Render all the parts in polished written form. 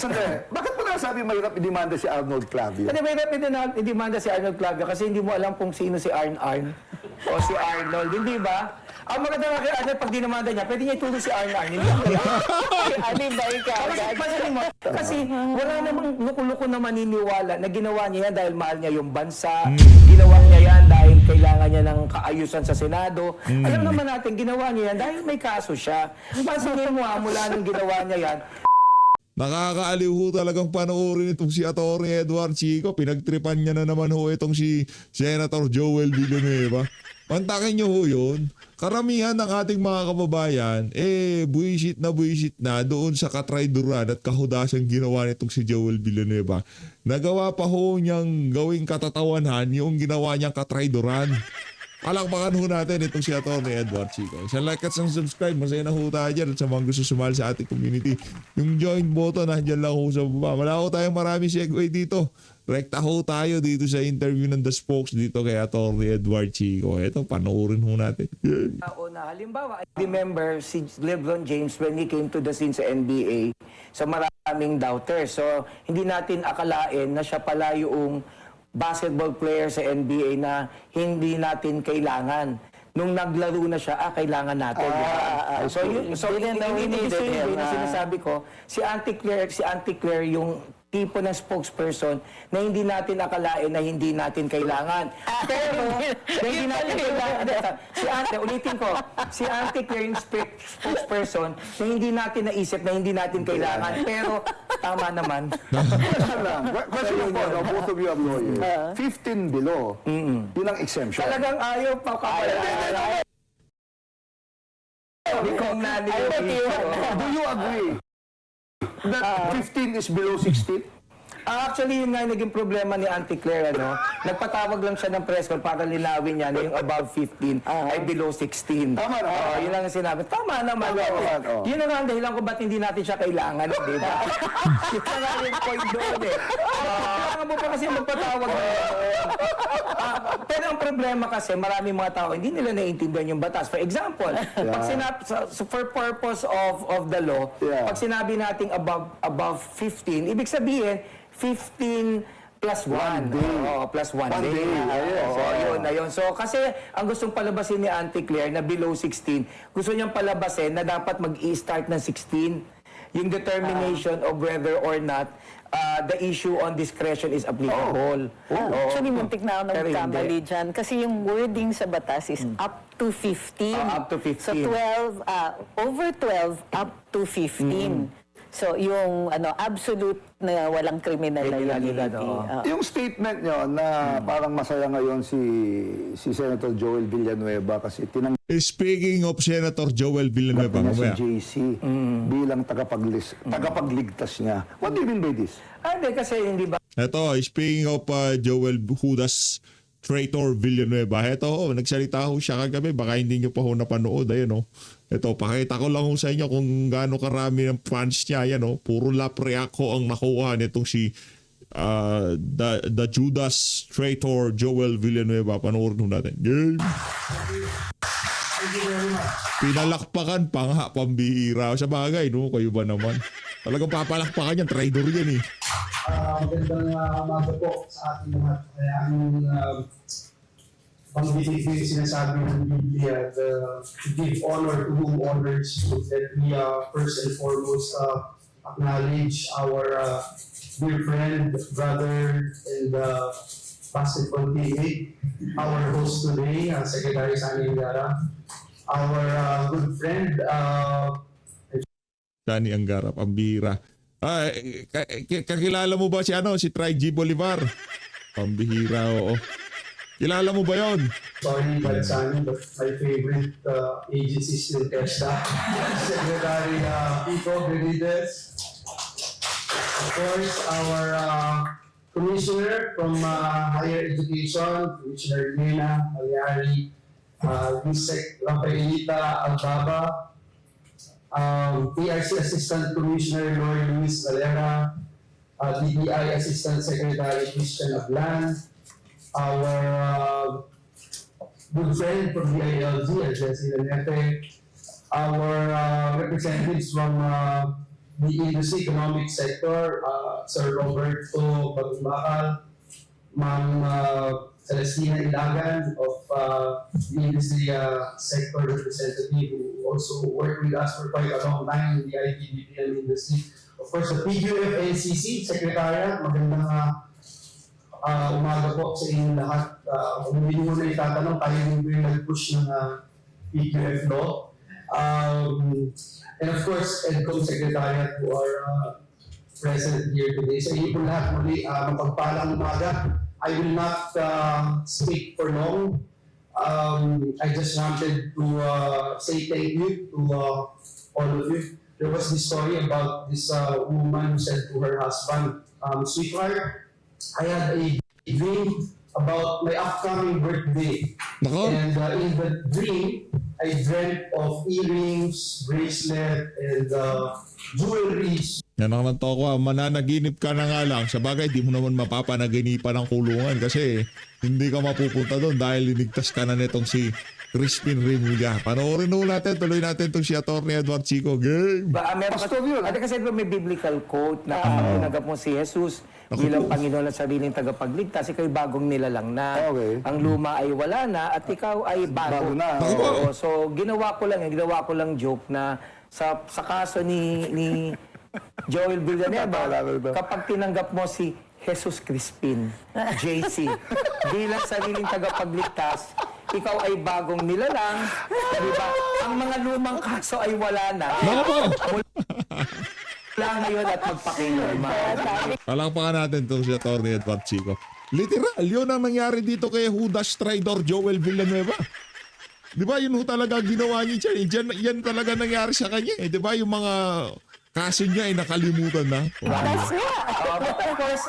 Sandali, bakit mo nasabi mahirap i-demanda si Arnold Clavio? Hindi, mahirap i-demanda si Arnold Clavio kasi hindi mo alam kung sino si Arn o si Arnold, hindi ba? Ang maganda nga kay Arnold, pag dinamanda niya, pwede niya itulong si Arn, hindi ako yan. Alibay ka agad. Kasi wala namang luko-luko na maniniwala na ginawa niya yan dahil mahal niya yung bansa, ginawa niya yan dahil kailangan niya ng kaayusan sa Senado. Alam naman natin, ginawa niya yan dahil may kaso siya. Pansinin mo mula nung ginawa niya yan, Nakakaaliw ho talagang panoorin itong si Atty. Edward Chico. Pinagtripan niya na naman ho itong si Senator Joel Villanueva. Pantakin niyo ho yun. Karamihan ng ating mga kababayan, buwisit na doon sa katrayduran at kahudasang ginawa nitong si Joel Villanueva. Nagawa pa ho niyang gawing katatawanan yung ginawa niyang katrayduran. Palakpakan ho natin itong si Atty. Edward Chico. Sa like at sa subscribe, masaya na ho tayo dyan at sa mga gusto sumali sa ating community. Yung join button, nandiyan lang ho sa baba. Wala ho tayong maraming segue dito. Rekta ho tayo dito sa interview ng The Spokes dito kay Atty. Edward Chico. Ito, panoorin ho natin. na halimbawa, I remember si LeBron James when he came to the scene sa NBA, sa maraming doubters. So, hindi natin akalain na siya pala yung basketball player sa NBA na hindi natin kailangan. Nung naglaro na siya, kailangan natin. Hindi na sinasabi ko, si Auntie Claire yung tipo ng spokesperson na hindi natin akalain na hindi natin kailangan. Pero, na hindi natin kailangan. Ulitin ko, si Auntie Claire yung spokesperson na hindi natin naisip na hindi natin kailangan. Pero, tama naman. Question po, both of you are lawyers. 15 below, yun ang exemption. Talagang ayaw pa kapala. Do you agree that 15 is below 16? Actually, yun nga yung naging problema ni Auntie Claire, nagpatawag lang siya ng press call para linawin niya na yung above 15 ay below 16. Tama na. Yun lang ang sinabi. Tama naman. Yun na nga ang dahilan kung ba't hindi natin siya kailangan, di ba? Yun na nga yung point doon kailangan mo pa kasi magpatawag. Pero ang problema kasi, maraming mga tao, hindi nila naiintindihan yung batas. For example, pag for purpose of the law, pag sinabi nating above 15, ibig sabihin, 15 plus 1. Plus 1 day. Yun. So, kasi ang gustong palabasin ni Auntie Claire na below 16, gusto niyang palabasin na dapat mag-i-start ng 16. Yung determination of whether or not the issue on discretion is applicable. Actually, muntik na ako nagkamali dyan. Kasi yung wording sa batas is up to 15. Up to 15. So, 12, over 12, up to 15. So, yung absolute na walang criminal liability. Yung statement nyo na parang masaya ngayon si Senator Joel Villanueva kasi Speaking of Senator Joel Villanueva, si JC bilang tagapagligtas niya. What do you mean by this? Hindi, kasi hindi ba? Ito, speaking of Joel Judas Traitor Villanueva, ito, nagsalita ho siya kagabi, baka hindi nyo pa ho napanood, ayun Ito, pakita ko lang ho sa inyo kung gaano karami ng fans niya, yan puro lap react ho ang nakuha nitong si the Judas Traitor Joel Villanueva. Panoorin ho natin. Pinalakpakan pa nga, pambihira. Sa bagay, kayo ba naman? Talagang papalakpakan yan, traitor yan Magandang umaga po sa ating lahat. Kaya ang pang-bibig yung sinasabi ng Biblia, to give honor to whom honor is due, that we first and foremost acknowledge our dear friend, brother, and basketball teammate, our host today, Secretary Sani Angara, our good friend, Sani Angara, pambihira. Kakilala mo ba si Try G. Bolivar? Pambihira, oo. Kilala mo ba yon? Sorry, Sani, but my favorite agency is still TESDA. Secretary Pico Benitez. Of course, our commissioner from higher education, Commissioner Nina Malyari, Yusek Rafaelita Albaba, PRC Assistant Commissioner Lori Luis Valera, DBI Assistant Secretary Christian Ablan, our good friend from the ILG, Jesse Lanete, our representatives from the industry economic sector, Sir Roberto Bagumbacal, Ma'am Celestina Ilagan of the industry sector representative who also worked with us for quite a long time in the IT-BPM industry. Of course, the PUF-NCC Secretariat, magandang umaga po sa inyong lahat. Kung hindi mo na itatanong, tayo yung nag-push ng PQF law. And of course, EDCOM Secretariat who are present here today. So inyo po lahat muli, mapagpalang umaga. I will not speak for long. I just wanted to say thank you to all of you. There was this story about this woman who said to her husband, "Sweetheart, I had a dream about my upcoming birthday. Nako. And in the dream, I dreamt of earrings, bracelet, and jewelry." Yan ang nagtoko, mananaginip ka na nga lang. Sa bagay, di mo naman mapapanaginipan ng kulungan kasi hindi ka mapupunta doon dahil linigtas ka na nitong si Crispin Remulla. Panoorin mo natin, tuloy natin itong si Atty. Edward Chico. Game! Meron Pastor yun, At kasi may biblical quote na kapag tinanggap mo si Jesus bilang Panginoon at sariling tagapagligtas, ikaw'y bagong nilalang na. Okay. Ang luma ay wala na at ikaw ay bago. Bago na. Oo. So ginawa ko lang joke na sa kaso ni Joel Villanueva, kapag tinanggap mo si Jesus Crispin, JC, bilang sariling tagapagligtas, ikaw ay bagong nilalang, di ba? Ang mga lumang kaso ay wala na. Nako! Wala ngayon at magpakinormal. Palakpakan natin itong si Atty. Edward Chico. Literal, yun ang nangyari dito kay Judas Traidor Joel Villanueva. Di ba, yun ho talaga ginawa niya dyan. Yan talaga nangyari sa kanya. Di ba, yung mga kaso niya ay nakalimutan na. But of course,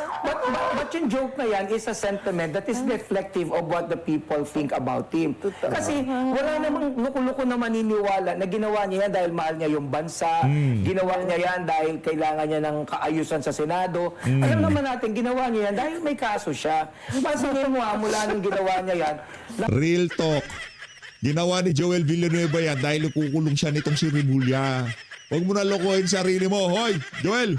but yung joke na yan is a sentiment that is reflective of what the people think about him. Kasi wala namang luko-luko na maniniwala na ginawa niya yan dahil mahal niya yung bansa, ginawa niya yan dahil kailangan niya ng kaayusan sa Senado. Alam naman natin, ginawa niya yan dahil may kaso siya. Pansinin mo mula nung ginawa niya yan, Real talk. Ginawa ni Joel Villanueva yan dahil kukulong siya nitong si Remulla. Huwag mo na lokohin sarili mo. Hoy, Joel!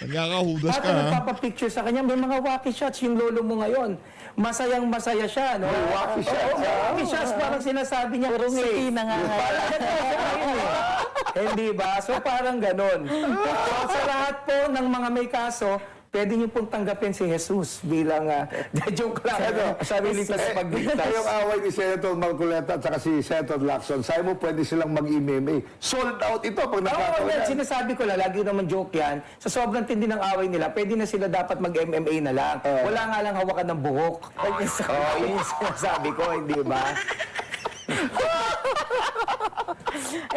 Nagkakahudas at ka, ha? nagpapapicture sa kanya, may mga wacky shots yung lolo mo ngayon. Masayang-masaya siya, no? wacky shots, Oo, wacky shots, parang sinasabi niya, Puro ngiti na nga Hindi ba? So parang ganun. So, sa lahat po ng mga may kaso, pwede niyo pong tanggapin si Jesus bilang, joke lang, sariling tagapagligtas. Yung away ni Senator Marcoleta at saka si Senator Lacson, sabi mo pwede silang mag-MMA. Sold out ito pag Oo, nakataon yan, yan. sinasabi ko lang, lagi naman joke yan. Sa sobrang tindi ng away nila, pwede na sila dapat mag-MMA na lang. Wala nga lang hawakan ng buhok. Yun yung sinasabi ko, hindi ba?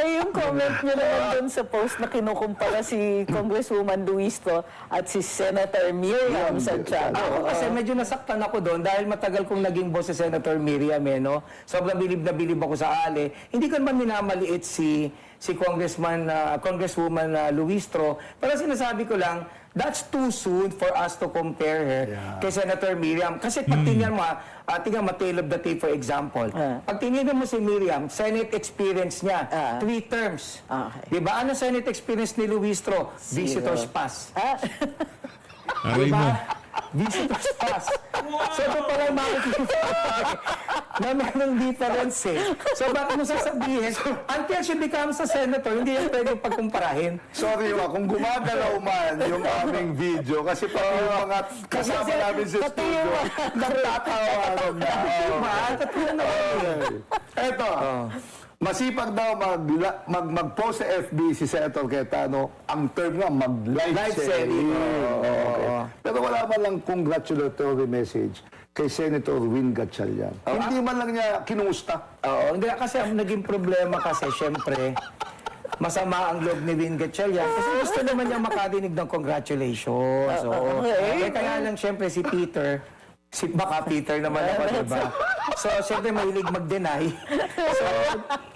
Yung comment nyo naman dun sa post na kinukumpara si Congresswoman Luistro at si Senator Miriam Santiago. Ako kasi medyo nasaktan ako doon dahil matagal kong naging boss si Senator Miriam, no? Sobrang bilib na bilib ako sa ale. Hindi ko naman minamaliit si Congresswoman Luistro. Pero sinasabi ko lang, that's too soon for us to compare her kay Senator Miriam. Kasi pag tingnan mo, tingnan mo, tail of the tape for example. Pag tingnan mo si Miriam, Senate experience niya, 3 terms. Okay. Diba? Ano Senate experience ni Luistro? Visitor's pass. Aray mo. Visitor's pass. So ito pala yung makikita na merong difference eh. So bakit mo sasabihin, until she becomes a senator, hindi yan pwede pagkumparahin. Sorry kung gumagalaw man yung aming video kasi pati yung mga kasama namin sa studio, nagtatawanan na. Diba? Tatlo na Eto, masipag daw mag-post sa FB si Senator Cayetano, ang term nga mag-live Live selling. selling. Okay. Pero wala man lang congratulatory message kay Senator Win Gatchalian. Hindi man lang niya kinumusta. Oo, hindi kasi ang naging problema kasi, syempre, masama ang loob ni Win Gatchalian kasi gusto naman niya makadinig ng congratulations. Oo. Kaya lang, syempre, si Peter, baka Peter naman ako, diba? So, syempre, mahilig mag-deny. So,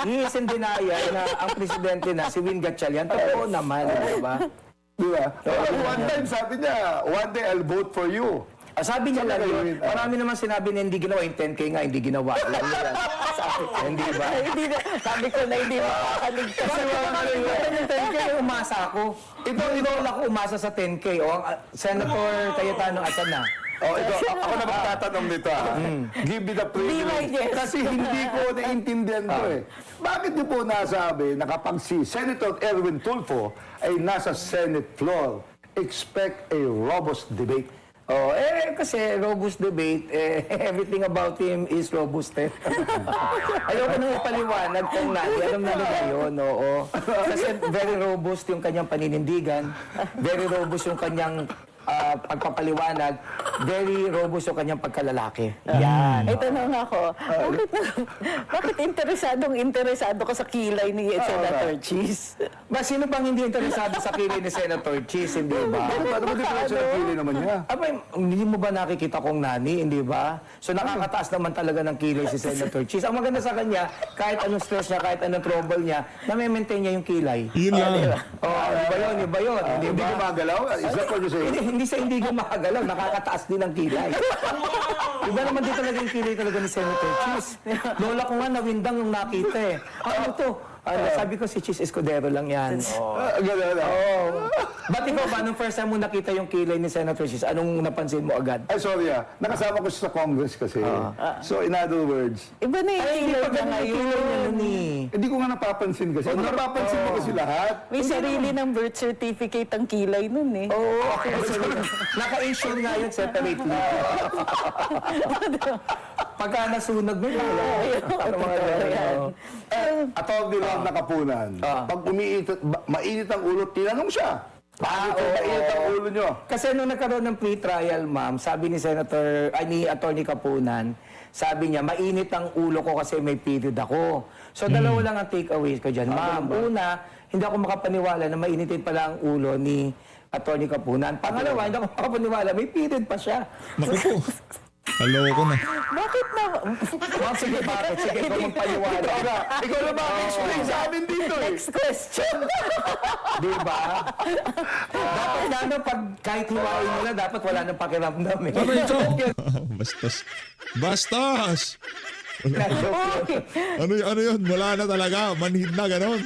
he is in denial na ang presidente na si Win Gatchalian. Totoo naman, diba? Di ba? One time sabi niya, one day I'll vote for you. Sabi niya lang Talaga yun. yun, Marami naman sinabi na hindi ginawa. Yung 10K nga, hindi ginawa. Alam niyo yan. Hindi ba? Hindi na, sabi ko na hindi makakaligtas. Kasi yung 10K, umasa ako. Ito lang ako umasa sa 10K. Senator Cayetano, asan na? Oh, ito, ako na magtatanong nito. Give me the privilege. Be my guest. Kasi hindi ko naiintindihan to eh. Bakit niyo po nasabi na kapag si Senator Erwin Tulfo ay nasa Senate floor, expect a robust debate? Kasi robust debate, everything about him is robust eh. Ayoko nang ipaliwanag kung nani, alam na nila yun, oo. Kasi very robust yung kanyang paninindigan, very robust yung kanyang pagpapaliwanag, very robust yung kanyang pagkalalaki. Yan. Ay, tanong ako, bakit interesado ka sa kilay ni Senator Cheese? Ba, sino bang hindi interesado sa kilay ni Senator Cheese, hindi ba? Ano ba diferensya ng kilay naman niya? Abay, hindi mo ba nakikita kong nani, hindi ba? So nakakataas naman talaga ng kilay si Senator Cheese. Ang maganda sa kanya, kahit anong stress niya, kahit anong trouble niya, na-maintain niya yung kilay. Yun lang. Iba yun. Di Hindi ba? gumagalaw? Is that what you say? Hindi sa hindi gumagalaw, nakakataas din ang kilay. Iba naman din talaga yung kilay talaga ni Senator Cheese. Lola ko nga nawindang yung nakita eh. Ano to? Sabi ko si Cheese Escudero lang yan. Gano'n. Ba't ikaw ba, nung first time mo nakita yung kilay ni Senator Cheese, anong napansin mo agad? Ay, sorry nakasama ko siya sa Congress kasi. So, in other words, Iba na yung Ay, hindi kilay pa niya ganun yung ngayon. kilay niya nun eh. hindi ko nga napapansin kasi. Napapansin mo kasi lahat. May sarili ng birth certificate ang kilay nun eh. Oo, naka-issue nga yun separately. Pagka nasunog mo, ano mga ganyan. Atawag nila ang nakapunan. Pag mainit ang ulo, tinanong siya. Bakit mainit ang ulo nyo? Kasi nung nagkaroon ng pre-trial, ma'am, sabi ni ni Attorney Kapunan, sabi niya, mainit ang ulo ko kasi may period ako. So, dalawa lang ang takeaways ko dyan, ma'am. Una, hindi ako makapaniwala na mainitin pala ang ulo ni Attorney Kapunan. Pangalawa, hindi ako makapaniwala, may period pa siya. Naku po. Hello ko na. Bakit na? Ma'am, sige, bakit? Sige, ikaw magpaniwala. Ikaw na explain sa amin dito eh. Next question. Di ba? Dapat na, pag kahit hiwain nila, dapat wala nang pakiramdam eh. Ano ito? Bastos. Bastos! Ano yun? Wala na talaga. Manhid na gano'n.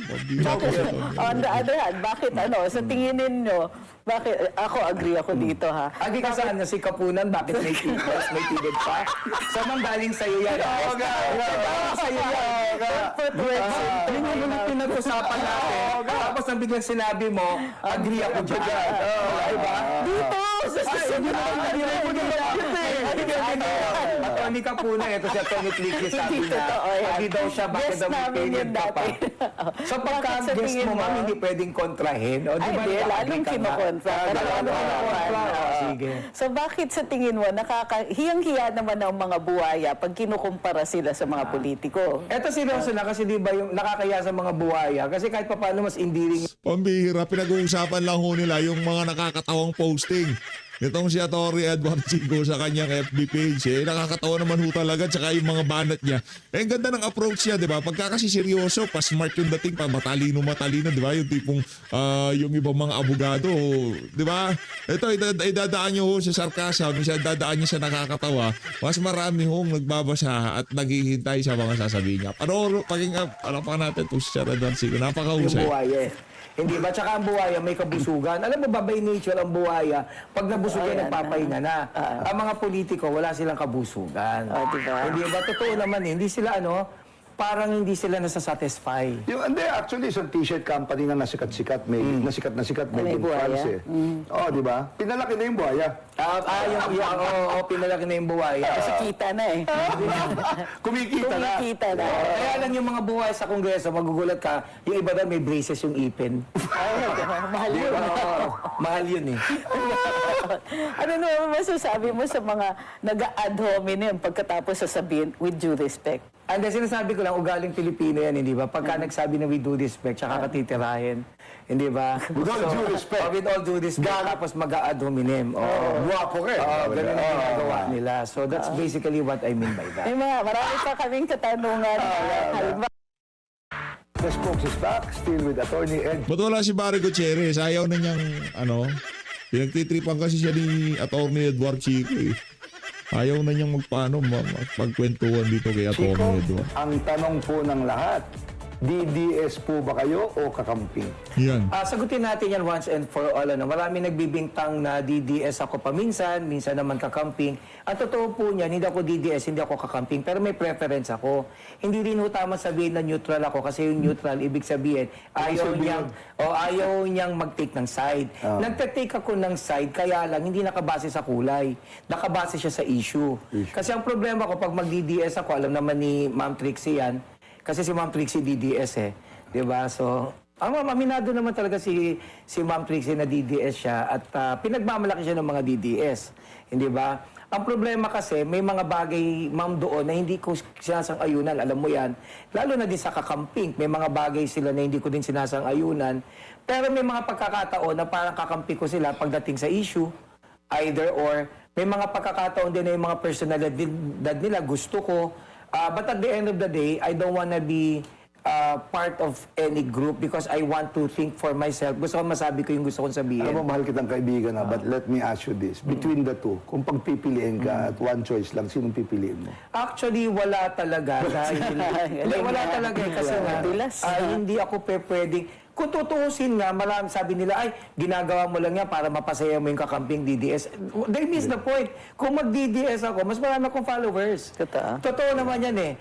On the other hand, bakit sa tingin ninyo, bakit, ako agree ako dito ha. Agi ka saan na si Kapunan, bakit may period pa? So, mang galing sa'yo yan. Oo, sa'yo yan. Yun yung pinag-usapan natin. Tapos nang biglang sinabi mo, agree ako dyan. Diba? Dito! Sa Attorney Kapunan, ito si Attorney Tlicky sabi Hindi na, totoo yan. agree daw siya, bakit Guest daw may namin period yun ka pa? dati. So, Bakit sa pagka-guest tingin mo, mo? ma'am, hindi pwedeng kontrahin. O, Ay, di ba? di, Naka-agree lalong ka nga. kinukontra. Sige. So bakit sa tingin mo, hiyang-hiya naman ang mga buhaya pag kinukumpara sila sa mga politiko? Eto seryoso na kasi di ba yung nakakaya sa mga buhaya kasi kahit papaano mas endearing Pambihira, pinag-uusapan lang ho nila yung mga nakakatawang posting. Itong si Atty. Edward Chico sa kanyang FB page, nakakatawa naman ho talaga, tsaka yung mga banat niya. Ang ganda ng approach niya, di ba? Pagka kasi seryoso, pa-smart yung dating, pa matalino, di ba? Yung tipong, yung ibang mga abogado, di ba? Ito, idadaan niyo ho sa sarcasm, idadaan niyo sa nakakatawa, mas marami hong nagbabasa at naghihintay sa mga sasabihin niya. Pero, alam pa natin itong si Edward Chico, yung napakahusay. buhaya. Hindi ba? Tsaka ang buhaya may kabusugan. Alam mo ba, by nature ang buhaya, pag nabusugan, nagpapahinga na. Ang mga politiko, wala silang kabusugan. Diba? Hindi ba? Totoo naman hindi sila parang hindi sila nasasatisfy. Hindi, actually, isang t-shirt company na nasikat-sikat, may nasikat, May made in buhaya? France eh. Oo, di ba? Pinalaki na yung buhaya. Pinalaki na yung buhaya. Kasi kita na eh. Kumikita na. Kumikita na. Kaya lang yung mga buhay sa kongreso, magugulat ka, yung iba daw may braces yung ipin. Mahal yun. Mahal yun eh. Ano naman masasabi mo sa mga nag-ad hominem pagkatapos sasabihin with due respect? And then sinasabi ko lang, ugaling Pilipino yan, hindi ba? Pagka nagsabi na with due respect, tsaka katitirahin. Hindi ba? With all due respect. With all due respect, tapos mag-a-ad hominem. Guwapo ka eh. Ganun ang ginagawa nila. So that's basically what I mean by that. May marami pa kaming katanungan. Halimbawa, The Spokes is back, still with Attorney Ed. Ba't wala si Barry Gutierrez? Ayaw na niyang, Pinagtitripan kasi siya ni Atty. Edward Chico eh. Ayaw na niyang magpagkwentuhan dito kay Atty. Chico, Edward. ang tanong po ng lahat, DDS po ba kayo o kakamping? Yan. Sagutin natin yan once and for all. Marami nagbibintang na DDS ako paminsan, minsan naman kakamping. Ang totoo po niyan, hindi ako DDS, hindi ako kakamping, pero may preference ako. Hindi rin ho tama sabihin na neutral ako kasi yung neutral, ibig sabihin, ayaw niyang mag-take ng side. Nagte-take ako ng side, kaya lang hindi nakabase sa kulay. Nakabase siya sa issue. Kasi ang problema ko, pag mag-DDS ako, alam naman ni Ma'am Trixie yan, kasi si Ma'am Trixie DDS eh. Diba? So, aminado naman talaga si Ma'am Trixie na DDS siya at pinagmamalaki siya ng mga DDS. Hindi ba? Ang problema kasi, may mga bagay, ma'am, doon na hindi ko sinasang-ayunan. Alam mo yan. Lalo na din sa kakamping. May mga bagay sila na hindi ko din sinasang-ayunan. Pero may mga pagkakataon na parang kakampi ko sila pagdating sa issue. Either or. May mga pagkakataon din na yung mga personalidad nila gusto ko. But at the end of the day, I don't wanna be part of any group because I want to think for myself. Gusto ko masabi ko yung gusto kong sabihin. Alam mo, mahal kitang kaibigan na, but let me ask you this. Between the two, kung pagpipiliin ka at one choice lang, sinong pipiliin mo? Actually, wala talaga. Wala talaga eh, kasi nga, hindi ako pwedeng. Kung tutuusin nga, marami sabi nila, ay, ginagawa mo lang yan para mapasaya mo yung kakamping DDS. They miss the point. Kung mag-DDS ako, mas marami akong followers. Totoo naman yan eh.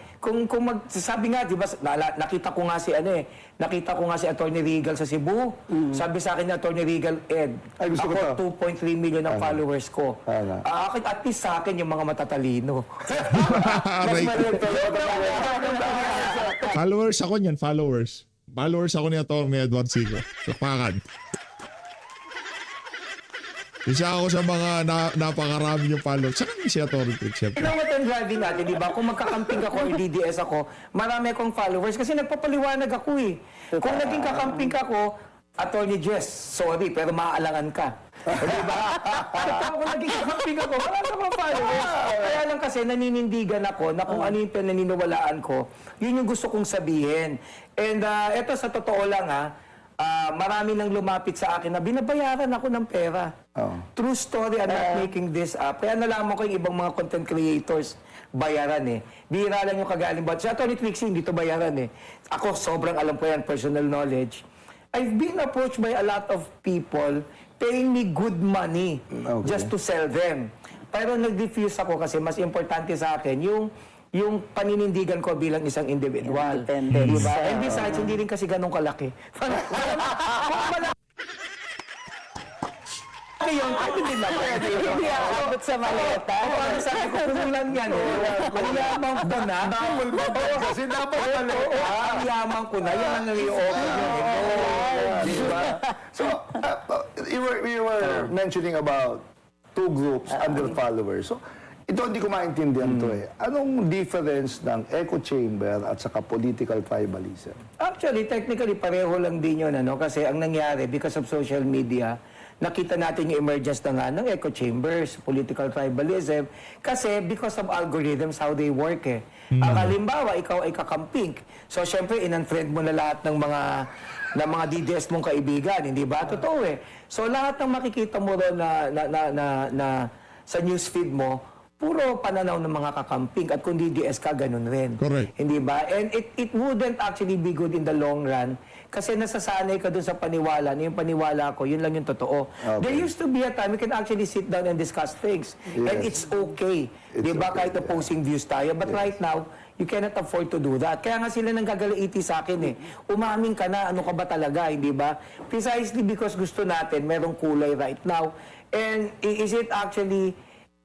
Sabi nga, di ba, nakita ko nga si Atty. Regal sa Cebu. Sabi sa akin ni Atty. Regal, Ed, Ay, gusto ko ako 2.3 million ang followers ko. At least sa akin yung mga matatalino. Aray ko. Followers ako niyan, followers. Followers ako ni Atty. Edward Chico. Sakpakan. Isa ako sa mga napakarami yung followers. Saka si Atty. Trixie. You know what I'm driving natin, di ba? Kung magkakamping ako or DDS ako, marami akong followers kasi nagpapaliwanag ako eh. Kung naging kakamping ako, Atty. Jess, sorry, pero maaalangan ka. Di ba? Kung naging kakamping ako, marami akong followers. Kaya lang kasi naninindigan ako na kung ano yung pinaniniwalaan ko, yun yung gusto kong sabihin. And eto sa totoo lang marami nang lumapit sa akin na binabayaran ako ng pera. True story, I'm not making this up. Kaya nalaman ko yung ibang mga content creators, bayaran eh. Bihira lang yung kagaling. But sa Atty. Trixie, hindi to bayaran eh. Ako, sobrang alam ko yan, personal knowledge. I've been approached by a lot of people paying me good money just to sell them. Pero nag-refuse ako kasi mas importante sa akin yung paninindigan ko bilang isang individual. Diba? And besides, hindi rin kasi ganun kalaki. Kung malaki yun, pwede din lang. Hindi aabot sa maleta. Ano sabi ko, kumulan yan eh. Ang yaman ko na. Kasi dapat pala. Ang yaman ko na. Yan ang nai-offer yun. Diba? So, you were mentioning about two groups under followers. So, ito hindi ko maintindihan to eh. Anong difference ng echo chamber at saka political tribalism? Actually, technically, pareho lang din yun. Kasi ang nangyari, because of social media, nakita natin yung emergence na nga ng echo chambers, political tribalism, kasi because of algorithms, how they work eh. Ang halimbawa, ikaw ay kakamping. So, syempre, in-unfriend mo na lahat ng mga DDS mong kaibigan, hindi ba? Totoo eh. So, lahat ng makikita mo ron na sa newsfeed mo, puro pananaw ng mga kakamping at kung DDS ka, ganun rin. Correct. Hindi ba? And it wouldn't actually be good in the long run kasi nasasanay ka dun sa paniwala na yung paniwala ko, yun lang yung totoo. There used to be a time we can actually sit down and discuss things. And it's okay. Di ba? okay, Kahit opposing views tayo. But right now, you cannot afford to do that. Kaya nga sila nang gagalaiti sa akin eh. Umamin ka na, ano ka ba talaga, hindi ba? Precisely because gusto natin, merong kulay right now. And is it actually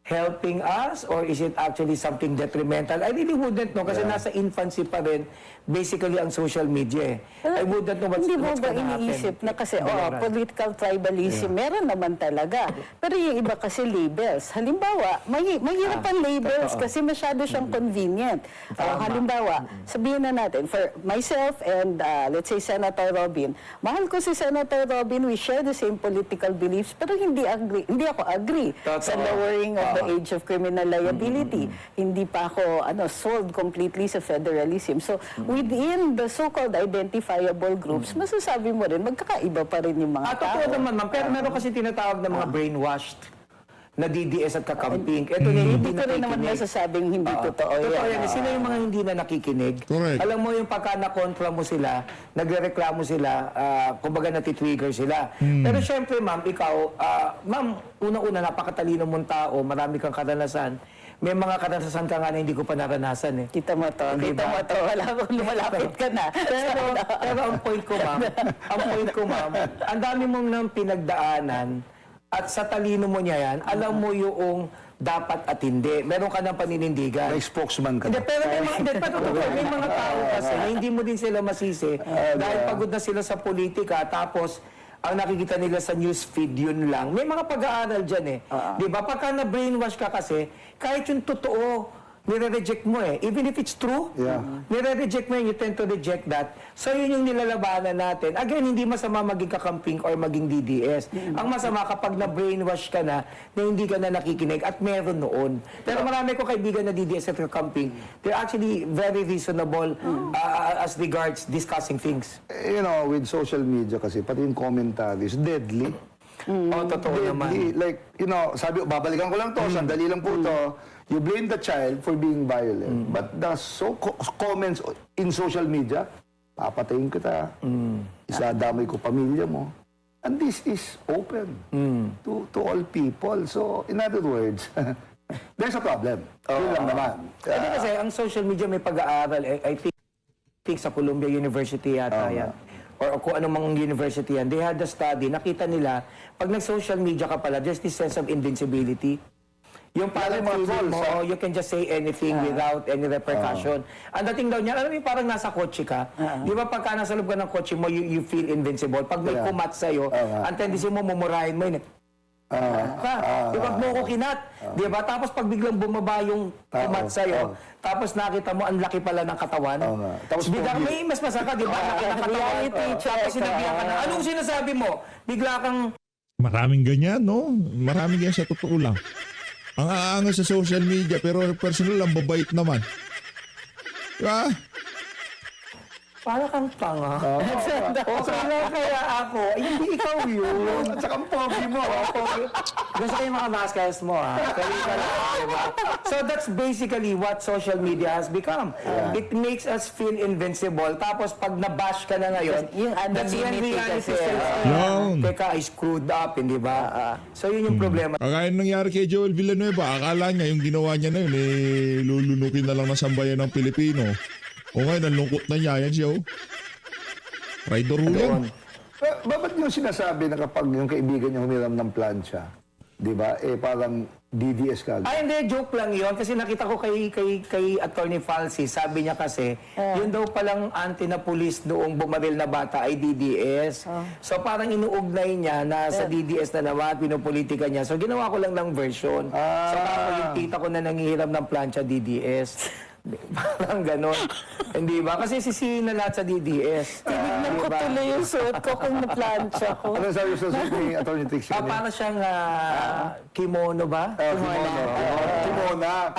helping us or is it actually something detrimental? I really wouldn't know kasi nasa infancy pa rin basically ang social media eh. I wouldn't know what's Hindi mo what's ba gonna iniisip happen. na kasi, Balaran. political tribalism, meron naman talaga. Pero yung iba kasi labels. Halimbawa, mahirap ang labels kasi masyado siyang convenient. Halimbawa, sabihin na natin, for myself and let's say Senator Robin, mahal ko si Senator Robin, we share the same political beliefs, pero hindi ako agree sa lowering of the age of criminal liability. Hindi pa ako sold completely sa federalism. So, within the so-called identifiable groups, masasabi mo rin, magkakaiba pa rin yung mga tao. Totoo naman, ma'am. Pero meron kasi tinatawag na mga brainwashed na DDS at kakamping. Ito na Hindi ko rin naman masasabing hindi totoo Totoo yan. yan. Sila yung mga hindi na nakikinig. Correct. Alam mo yung pagka na-kontra mo sila, nagrereklamo sila, kumbaga natitrigger sila. Pero syempre, ma'am, ikaw, ma'am, una-una, napakatalino mong tao, marami kang karanasan. May mga karanasan ka nga na hindi ko pa naranasan eh. Kita mo to, Hindi kita ba? mo to. Wala ko, lumalapit ka na. Pero ang point ko, ma'am, ang dami mong nang pinagdaanan at sa talino mo niya yan, alam mo yung dapat at hindi. Meron ka ng paninindigan. May spokesman ka Hindi, na. pero may mga tao kasi na hindi mo din sila masisi dahil pagod na sila sa politika tapos ang nakikita nila sa news feed yun lang. May mga pag-aaral dyan eh. Di ba? Pagka na-brainwash ka kasi, kahit yung totoo, nire-reject mo eh. Even if it's true, Yeah. nire-reject mo yun, you tend to reject that. So yun yung nilalabanan natin. Again, hindi masama maging kakamping or maging DDS. Ang masama kapag na-brainwash ka na hindi ka na nakikinig at meron noon. Pero marami ko kaibigan na DDS at kakamping. They're actually very reasonable as regards discussing things. With social media kasi, pati yung commentaries, deadly. Totoo naman. Deadly. Like, sabi, babalikan ko lang to, sandali lang po to. You blame the child for being violent. But the comments in social media, papatayin kita, isadamay ko pamilya mo. And this is open to all people. So, in other words, there's a problem. Yun lang naman. Hindi kasi ang social media may pag-aaral. I think sa Columbia University yata yan. Or kung anong university yan. They had a study. Nakita nila, pag nag-social media ka pala, there's this sense of invincibility. Yung parang Yung mga feeling mo, trolls, you can just say anything without any repercussion. Ang dating daw niya, alam mo yung parang nasa kotse ka. Di ba pagka nasa loob ka ng kotse mo, you feel invincible. Pag may kumat sa'yo, ang tendency mo, mumurahin mo yun. Di ba, mo ko kinat. Di ba? Tapos pag biglang bumaba yung kumat sa'yo, tapos nakita mo, ang laki pala ng katawan. Tapos Bigla may mas masaka, di ba? Laki ng katawan. Reality check. Tapos sinabihan ka na, anong sinasabi mo? Bigla kang, Maraming ganyan, no? Maraming ganyan sa totoo lang. Ang aangas sa social media, pero personal lang, babait naman. Diba? para kang tanga. Kaya ako, hindi ikaw yun. At saka ang pogi mo. Gusto ko yung mga maskers mo, ha? Kaya ka lang, diba? So that's basically what social media has become. It makes us feel invincible. Tapos pag nabash ka na ngayon, Yung that's when anonymity reality kasi. says, Yun. teka, I screwed up, hindi ba? So yun yung problema. Kagaya nangyari kay Joel Villanueva, akala niya yung ginawa niya na yun, lulunukin na lang ng sambayan ng Pilipino. O ngayon, ang lungkot na niya, yan siya, oh. Rider ho yan. Ba't yung sinasabi na kapag yung kaibigan niya humiram ng plancha, di ba, parang DDS ka? Ay, hindi, joke lang yun. Kasi nakita ko kay Attorney Falsi, sabi niya kasi, yun daw palang anti na pulis noong bumaril na bata ay DDS. So parang inuugnay niya na sa DDS na naman, pinopolitika niya. So ginawa ko lang ng version. So parang yung tita ko na nangihiram ng plancha DDS. Parang ganon. Hindi ba? Kasi sisihin na lahat sa DDS. Tinignan ko tuloy yung suot ko kung na-plancha ko. Ano sabi sa susunod ni Attorney Trixie? Para siyang kimono ba? Kimona.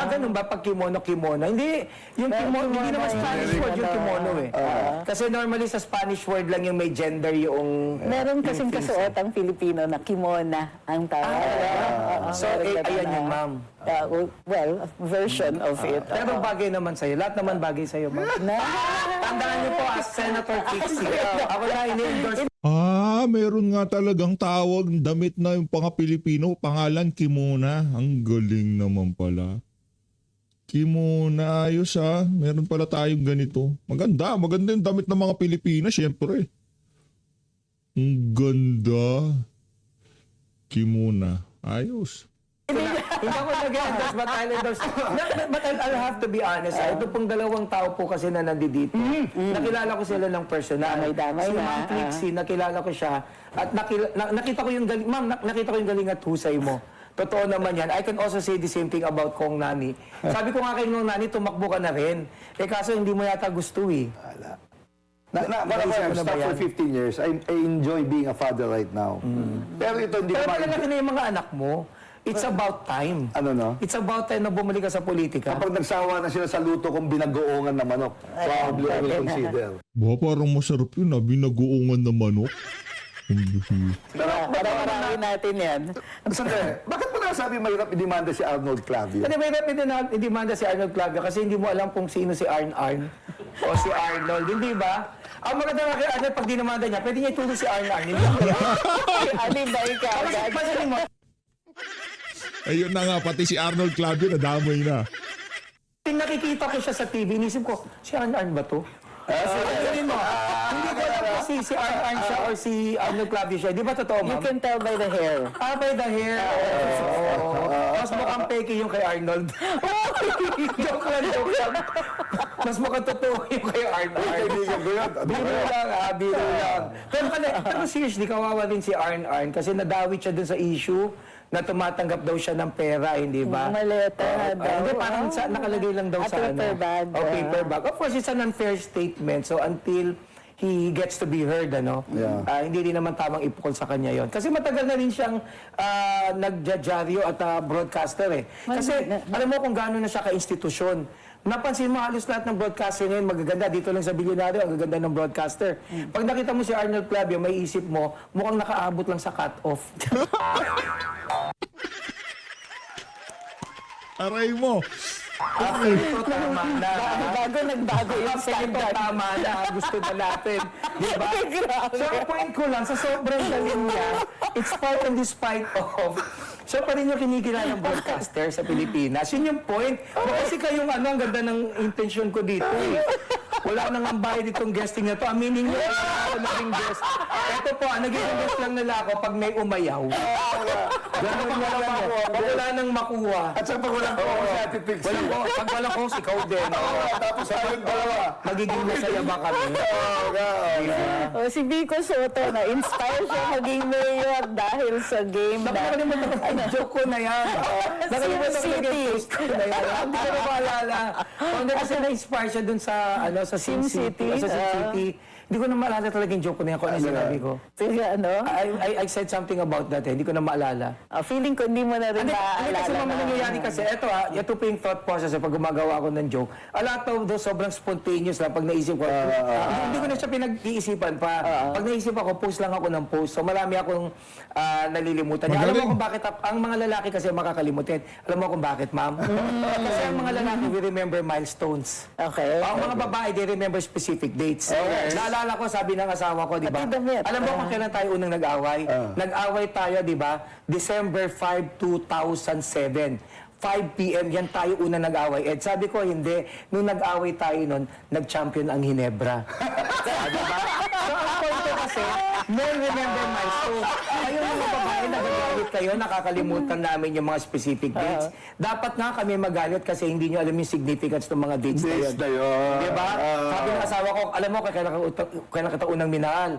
Ganun ba pag kimono? Hindi. Yung kimono, hindi naman Spanish word yung kimono eh. Kasi normally sa Spanish word lang yung may gender yung... Meron kasing kasuot ang Filipino na kimona ang tawag. So, ayan yung ma'am. Well, a version of it. Pero bagay naman sa'yo. Lahat naman bagay sa'yo, ma'am. Tandaan niyo po as Senator Trixie. Ako na ini-endorse Meron nga talagang tawag, damit na yung pang Pilipino, pangalan Kimona. Ang galing naman pala. Kimona, ayos ha. Meron pala tayong ganito. Maganda yung damit ng mga Pilipina, syempre. Ang ganda. Kimona, ayos. Hindi ako nag-endorse, but I'll endorse. But I'll have to be honest. Ito pong dalawang tao po kasi na nandito. Nakilala ko sila ng personal. Damay-damay Si na. Ma'am Trixie, nakilala ko siya. At nakita ko yung galing, ma'am, nakita ko yung galing at husay mo. Totoo naman yan. I can also say the same thing about Kong Nani. Sabi ko nga kay Kong Nani, tumakbo ka na rin. Kaso hindi mo yata gusto eh. I've stuck for 15 years. I enjoy being a father right now. Pero ito hindi Pero ko malalaki na yung mga anak mo. it's about time. Ano no? It's about time na bumalik ka sa politika. Kapag nagsawa na sila sa luto kung binagoongan na manok, probably I will consider. Parang masarap yun ah, binagoongan na manok. Para natin yan. Sandali, bakit mo nasabi mahirap i-demanda si Arnold Clavio? Ano may i-demanda si Arnold Clavio kasi hindi mo alam kung sino si Arn o si Arnold, hindi ba? Ang maganda nga kay Arnold, pag dinamanda niya, pwede niya ituro si Arn. Hindi ba? Alibay ka agad. Pasanin mo, Ayun na nga, pati si Arnold Clavio nadamay na. nakikita ko siya sa TV, inisip ko, si Arn ba to? Sabihin mo, hindi ko alam kung si Arn siya or si Arnold Clavio siya. Di ba totoo, You ma'am? can tell by the hair. By the hair. Mas mukhang peke yung kay Arnold. Joke lang. Mas mukhang totoo yung kay Arnold. Kaibigan ko yun. Biro lang, biro lang. Pero seriously, kawawa din si Arn kasi nadawit siya dun sa issue na tumatanggap daw siya ng pera, hindi ba? Maleta daw. Hindi, parang nakalagay lang daw sa paper bag. paper bag. Of course, it's an unfair statement. So until he gets to be heard, hindi rin naman tamang ipukol sa kanya yon. Kasi matagal na rin siyang nagjajaryo at broadcaster eh. Kasi alam mo kung gaano na siya ka-institusyon. Napansin mo halos lahat ng broadcaster ngayon magaganda. Dito lang sa Bilyonaryo, ang gaganda ng broadcaster. Pag nakita mo si Arnold Clavio, may isip mo, mukhang nakaabot lang sa cut-off. Aray mo. Ito tama na. Bago nagbago yung Ito standard. tama na. Gusto na natin. Di ba? So, ang point ko lang, sa sobrang galing niya, it's part and despite of, so pa rin yung kinikilala ng broadcaster sa Pilipinas. Yun yung point. Kasi kayong ang ganda ng intention ko dito eh. Wala nang ang bayad itong guesting na to. Aminin niyo, wala ako naging guest. Ito po, naging guest lang nila ako pag may umayaw. Ganun na lang ako. Pag wala nang makuha. At sa pag walang ko si Ate Pixie. Walang ko, pag walang ko, ikaw din. Tapos tayong dalawa. Magiging masaya ba kami? Si Vico Soto, na-inspire siya maging mayor dahil sa game na... Nakalimutan ko ang joke ko na yan. Nakalimutan ko yung post ko na yan. Hindi ko na maalala. Hindi kasi na-inspire siya dun sa Sim City. Sa Sim City. Hindi ko na maalala talaga yung joke ko na yan. Kung ano yung sinabi ko. Sige, ano? I said something about that eh. Hindi ko na maalala. Feeling ko hindi mo na rin Hindi kasi maaalala mama nangyayari kasi, ito po yung thought process pag gumagawa ako ng joke. A lot of those sobrang spontaneous lang pag naisip ko. Hindi ko na siya pinag-iisipan pa. Pag naisip ako, post lang ako ng post. So marami akong nalilimutan. Alam mo kung bakit, ang mga lalaki kasi makakalimutin. Alam mo kung bakit, ma'am? Kasi ang mga lalaki, we remember milestones. Okay. Ang mga babae, they remember specific dates. Naalala ko, sabi ng asawa ko, di ba? Pati damit. Alam mo kung kailan tayo unang nag-away? Nag-away tayo, di ba? December 5, 2007. 5 p.m. yan tayo unang nag-away. Ed, sabi ko, hindi. Nung nag-away tayo nun, nag-champion ang Hinebra. Di ba? So, ang point ko kasi, men remember milestones. Kayo mga babae, nagagalit kayo, nakakalimutan namin yung mga specific dates. Dapat nga kami magalit kasi hindi nyo alam yung significance ng mga dates na yun. Dates na yun. Di ba? Sabi ng asawa ko, alam mo, kailan kita unang minahal.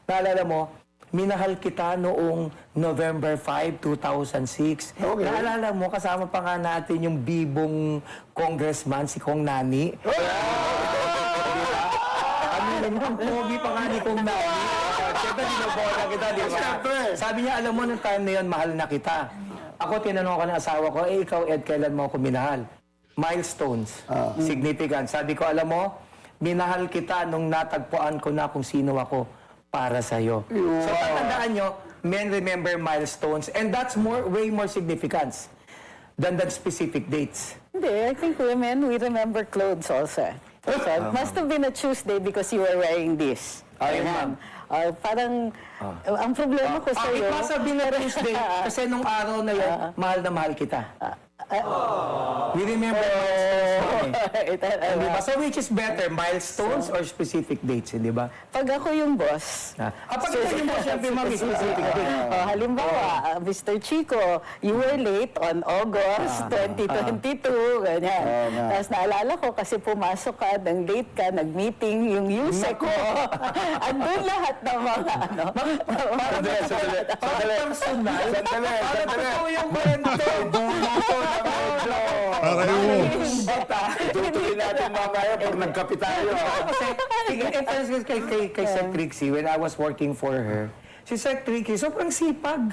Naalala mo, minahal kita noong November 5, 2006. Okay. Naalala mo, kasama pa nga natin yung bibong congressman, si Kong Nani. Aminin mo, ang pogi pa nga ni Kong Nani. Siyempre, dinobola kita, di ba? Sabi niya, alam mo, nung time na yun, mahal na kita. Ako, tinanong ko ng asawa ko, ikaw, Ed, kailan mo ako minahal? Milestones. Significant. Sabi ko, alam mo, minahal kita nung natagpuan ko na kung sino ako para sa'yo. So, tatandaan nyo, men remember milestones and that's way more significance than specific dates. Hindi, I think women, we remember clothes also. So, it must have been a Tuesday because you were wearing this. Ayun, ma'am. Parang, ang problema ko sa iyo... It must have been a Tuesday kasi nung araw na yun, mahal na mahal kita. We remember milestones. Diba? So which is better, milestones or specific dates, di ba? Pag ako yung boss... Pag ikaw yung boss, syempre specific date. Halimbawa, Mr. Chico, you were late on August 2022, ganyan. Tapos naalala ko kasi pumasok ka, ng late ka, nag-meeting, yung USEC ko. Andun lahat ng mga ano. Sandali. Parang totoo yung kwento. Aray mo. Tutuloy natin mamaya pag nagkape tayo. Kasi, kay Sec Trixie, when I was working for her, si Sec Trixie, sobrang sipag.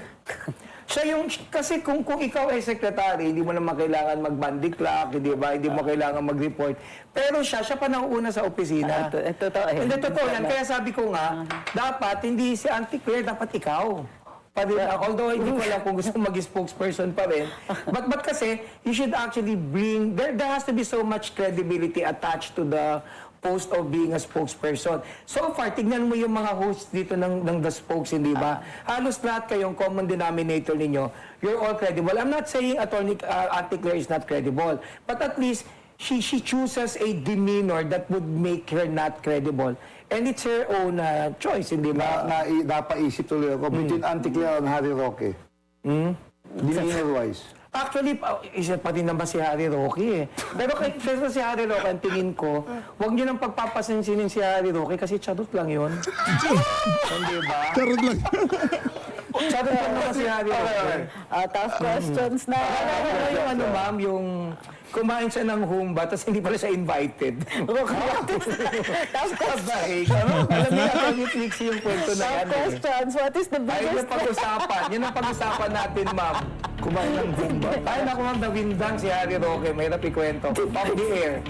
Siya yung, kasi kung ikaw ay secretary, hindi mo naman kailangan mag-bandy clock, hindi ba? Hindi mo kailangan mag-report. Pero siya pa nauuna sa opisina. Totoo yan. Hindi, totoo yan. Kaya sabi ko nga, dapat hindi si Auntie Claire, dapat ikaw. Although hindi ko alam kung gusto mag-spokesperson pa rin. But kasi, you should actually bring, there has to be so much credibility attached to the post of being a spokesperson. So far, tignan mo yung mga hosts dito ng The Spokes, hindi ba? Halos lahat kayong common denominator ninyo, you're all credible. I'm not saying Auntie Claire is not credible, but at least she chooses a demeanor that would make her not credible. And it's her own choice, hindi ba? Napaisip tuloy ako between Auntie Claire and Harry Roque. Demeanor-wise. Actually, isa pa din naman si Harry Roque eh. Pero kaysa si Harry Roque, ang tingin ko, huwag niyo nang pagpapasansinin si Harry Roque kasi charot lang yun. Hindi ba? Charot lang. Charot lang naman si Harry Roque. Tough questions na. Ano yung ano ma'am, yung kumain siya ng humba, tapos hindi pala siya invited. Tough questions. Alam niyo na kung Netflix yung kwento na Tough yan eh. questions. What is the Ay, yung biggest... pag-usapan. Yun ang pag-usapan natin, ma'am. Kumain ng humba. Ay, naku ma'am, nawindang si Harry Roque. Mahirap ikwento. Off the air.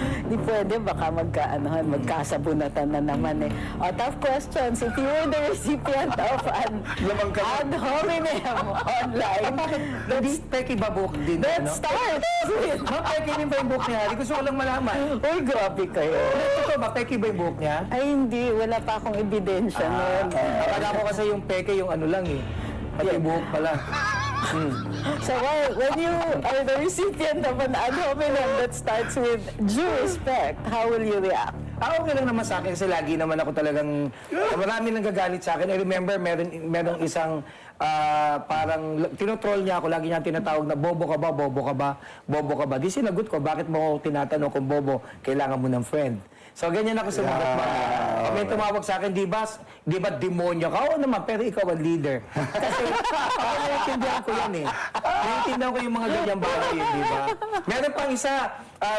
Di pwede, baka magkasabunatan na naman eh. Tough questions. If you were the recipient of an ad hominem online, Hindi, Peki ba book din? let's start with... Ma'am, Peki din ba yung book niya? Gusto ko lang malaman. Uy, grabe kayo. Totoo ba? Peki ba yung book niya? Ay, hindi. Wala pa akong ebidensya nun. Akala ko kasi yung Peki yung ano lang eh. Pati buhok pala. So when you are the recipient of an ad hominem that starts with due respect, how will you react? Okay lang naman sa akin kasi lagi naman ako talagang marami nang gagalit sa akin. I remember merong isang parang tinotroll niya ako, lagi niya tinatawag na bobo ka ba, bobo ka ba, bobo ka ba. Di sinagot ko, bakit mo ako tinatanong kung bobo, kailangan mo ng friend. So ganyan ako sumagot ba. May tumawag sa akin, di ba demonyo ka? Oo naman, pero ikaw ang leader. Kasi ako naiintindihan ko yan eh. Naiintindihan ko yung mga ganyang bagay yun, di ba? Meron pang isa,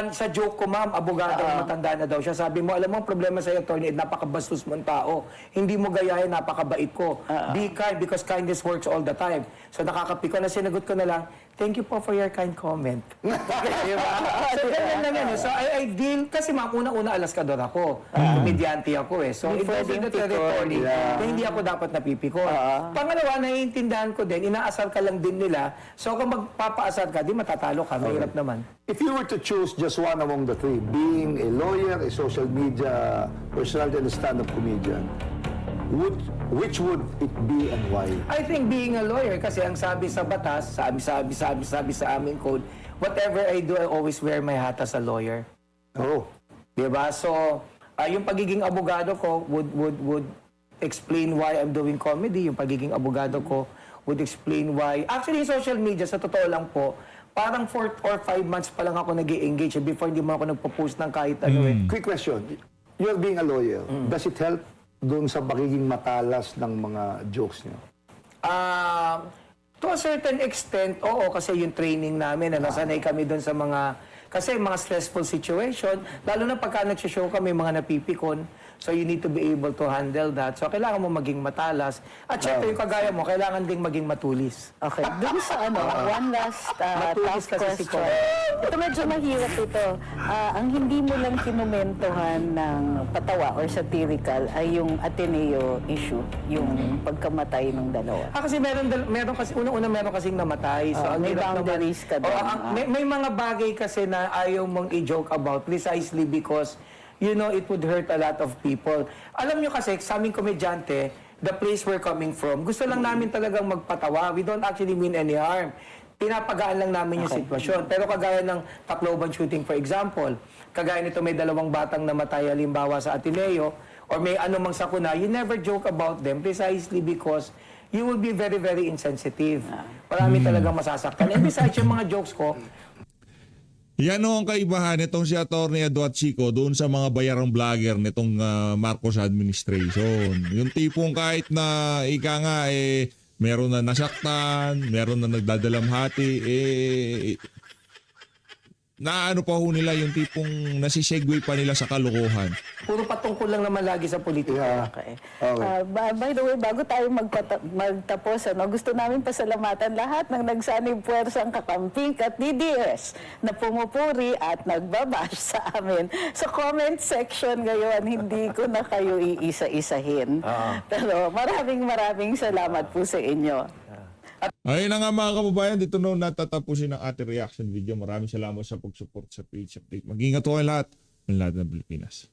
sa joke ko ma'am, abogado, matanda na daw siya. Sabi mo, alam mo ang problema sa attorney, napakabastos mong tao. Hindi mo gayahin, napakabait ko. Be kind because kindness works all the time. So nakakapi ko na, sinagot ko na lang, thank you po for your kind comment. Diba? So ganyan lang yan. So I deal, kasi ma'am, una-una alaskador ako. Komedyante ako eh. So it was in the territory na hindi ako dapat napipikon. Pangalawa, naiintindihan ko din, inaasar ka lang din nila. So kung magpapaasar ka, di matatalo ka. Mahirap naman. If you were to choose just one among the three, being a lawyer, a social media personality, and a stand-up comedian, which would it be and why? I think being a lawyer, kasi ang sabi sa batas, sabi sa aming code, whatever I do, I always wear my hat as a lawyer. Oh. Diba? So, yung pagiging abogado ko would explain why I'm doing comedy. Yung pagiging abogado ko would explain why. Actually, social media, sa totoo lang po, parang 4 or 5 months pa lang ako nag-i-engage before hindi mo ako nagpo-post ng kahit ano eh. Quick question. You're being a lawyer. Does it help doon sa pagiging matalas ng mga jokes niyo? To a certain extent, oo, kasi yung training namin, nasanay kami doon sa kasi mga stressful situation, lalo na pagka nagsishow kami, mga napipikon, so you need to be able to handle that. So kailangan mo maging matalas. At syempre, yung kagaya mo, kailangan ding maging matulis. Okay, dun sa one last Matulis tough kasi si question. Ito medyo mahirap ito. Ang hindi mo lang kinumentohan ng patawa or satirical ay yung Ateneo issue, yung pagkamatay ng dalawa. Kasi meron kasi, unang-una meron kasing namatay. So, ang may hirap naman. boundaries ka doon. May mga bagay kasi na ayaw mong i-joke about precisely because you know, it would hurt a lot of people. Alam nyo kasi, sa aming komedyante, the place we're coming from, gusto lang namin talagang magpatawa. We don't actually mean any harm. Pinapagaan lang namin yung sitwasyon. Pero kagaya ng Tacloban shooting, for example, kagaya nito may 2 batang namatay halimbawa sa Ateneo, or may anumang sakuna, you never joke about them precisely because you will be very, very insensitive. Marami talagang masasaktan. And besides, yung mga jokes ko, Yan o ang kaibahan nitong si Atty. Edward Chico doon sa mga bayarang vlogger nitong Marcos administration. Yung tipong kahit na ika nga meron na nasaktan, meron na nagdadalamhati, naano pa ho nila yung tipong nasisegue pa nila sa kalokohan. Puro patungkol lang naman lagi sa politika. Yeah. Okay. Okay. By the way, bago tayo magtapos, gusto namin pasalamatan lahat ng nagsanib puwersang kakamping at DDS na pumupuri at nagbabash sa amin. Sa comment section ngayon, hindi ko na kayo iisa-isahin. Pero maraming salamat po sa inyo. Ayun na nga mga kababayan, dito na natatapusin ang ating reaction video. Maraming salamat sa pag-support sa page update. Mag-ingat po kayo lahat ng Pilipinas.